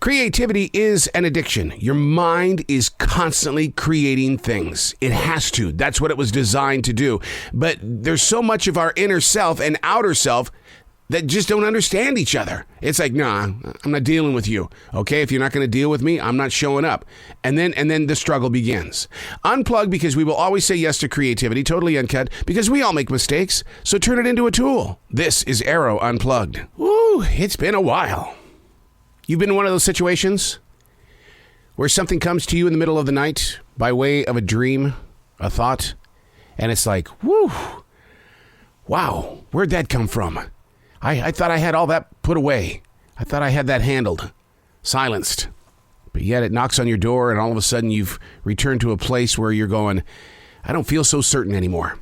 Creativity is an addiction. Your mind is constantly creating things. It has to. That's what it was designed to do. But there's so much of our inner self and outer self that just don't understand each other. It's like, nah, I'm not dealing with you. Okay, if you're not going to deal with me, I'm not showing up. And then the struggle begins. Unplug, because we will always say yes to creativity, totally uncut, because we all make mistakes. So turn it into a tool. This is Arroe Unplugged. Woo, it's been a while. You've been in one of those situations where something comes to you in the middle of the night by way of a dream, a thought, and it's like, whoo, wow, where'd that come from? I thought I had all that put away. I thought I had that handled, silenced. But yet it knocks on your door and all of a sudden you've returned to a place where you're going, I don't feel so certain anymore.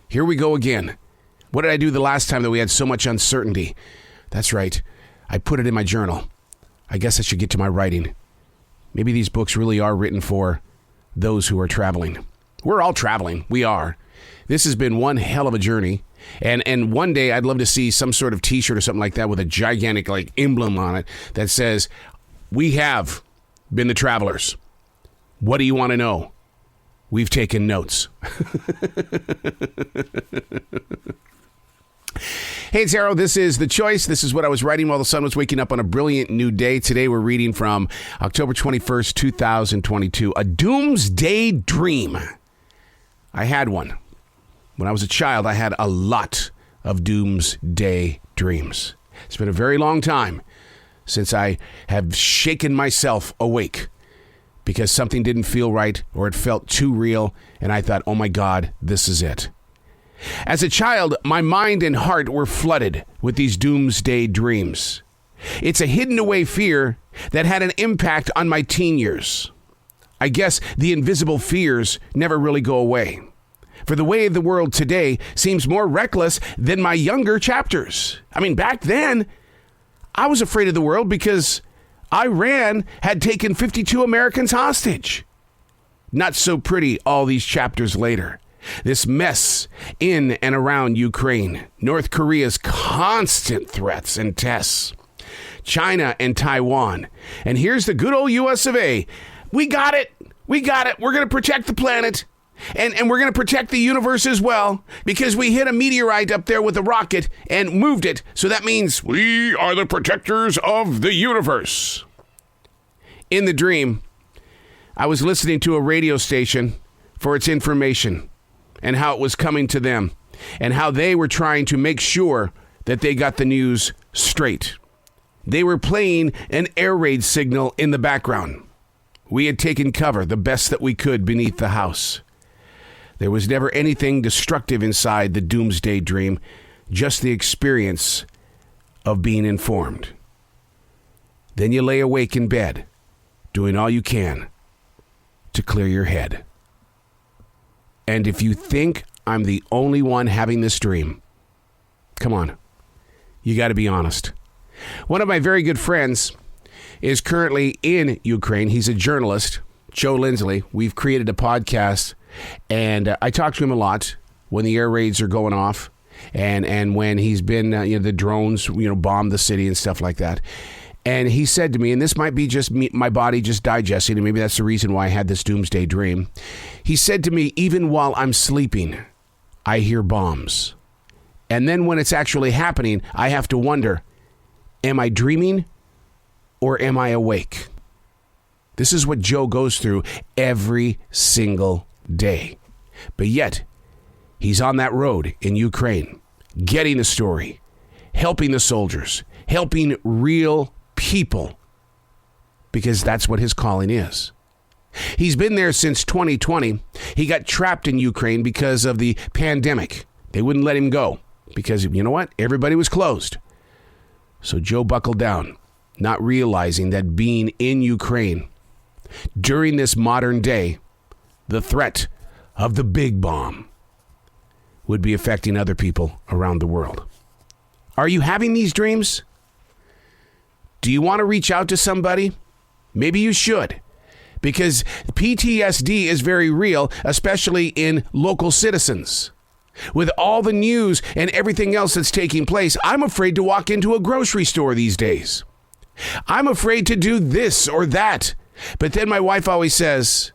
Here we go again. What did I do the last time that we had so much uncertainty? That's right. I put it in my journal. I guess I should get to my writing. Maybe these books really are written for those who are traveling. We're all traveling. We are. This has been one hell of a journey. And one day I'd love to see some sort of T-shirt or something like that with a gigantic emblem on it that says, we have been the travelers. What do you want to know? We've taken notes. Hey, it's Arroe. This is The Choice. This is what I was writing while the sun was waking up on a brilliant new day. Today we're reading from October 21st, 2022. A doomsday dream. I had one. When I was a child, I had a lot of doomsday dreams. It's been a very long time since I have shaken myself awake because something didn't feel right or it felt too real, and I thought, oh my God, this is it. As a child, my mind and heart were flooded with these doomsday dreams. It's a hidden away fear that had an impact on my teen years. I guess the invisible fears never really go away. For the way of the world today seems more reckless than my younger chapters. I mean, back then, I was afraid of the world because Iran had taken 52 Americans hostage. Not so pretty all these chapters later. This mess in and around Ukraine, North Korea's constant threats and tests, China and Taiwan. And here's the good old US of A. We got it. We got it. We're going to protect the planet. And we're going to protect the universe as well because we hit a meteorite up there with a rocket and moved it. So that means we are the protectors of the universe. In the dream, I was listening to a radio station for its information and how it was coming to them and how they were trying to make sure that they got the news straight. They were playing an air raid signal in the background. We had taken cover the best that we could beneath the house. There was never anything destructive inside the doomsday dream, just the experience of being informed. Then you lay awake in bed, doing all you can to clear your head. And if you think I'm the only one having this dream, come on, you got to be honest. One of my very good friends is currently in Ukraine. He's a journalist, Joe Lindsley. We've created a podcast. And I talk to him a lot when the air raids are going off and when he's been, the drones, bomb the city and stuff like that. And he said to me, and this might be just me, my body just digesting, and maybe that's the reason why I had this doomsday dream. He said to me, even while I'm sleeping, I hear bombs. And then when it's actually happening, I have to wonder, am I dreaming or am I awake? This is what Joe goes through every single day. But yet, he's on that road in Ukraine, getting the story, helping the soldiers, helping real people, because that's what his calling is. He's been there since 2020. He got trapped in Ukraine because of the pandemic. They wouldn't let him go because, you know what? Everybody was closed. So Joe buckled down, not realizing that being in Ukraine during this modern day, the threat of the big bomb would be affecting other people around the world. Are you having these dreams? Do you want to reach out to somebody? Maybe you should, because PTSD is very real, especially in local citizens. With all the news and everything else that's taking place, I'm afraid to walk into a grocery store these days. I'm afraid to do this or that. But then my wife always says,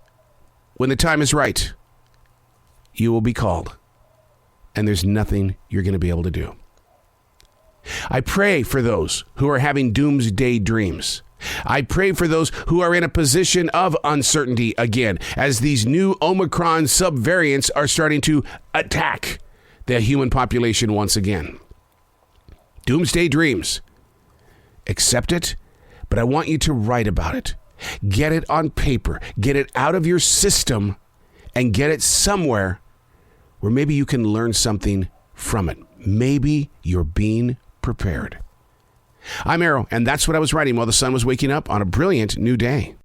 when the time is right, you will be called. And there's nothing you're going to be able to do. I pray for those who are having doomsday dreams. I pray for those who are in a position of uncertainty again, as these new Omicron subvariants are starting to attack the human population once again. Doomsday dreams. Accept it, but I want you to write about it. Get it on paper. Get it out of your system and get it somewhere where maybe you can learn something from it. Maybe you're being prepared. I'm Arroe, and that's what I was writing while the sun was waking up on a brilliant new day.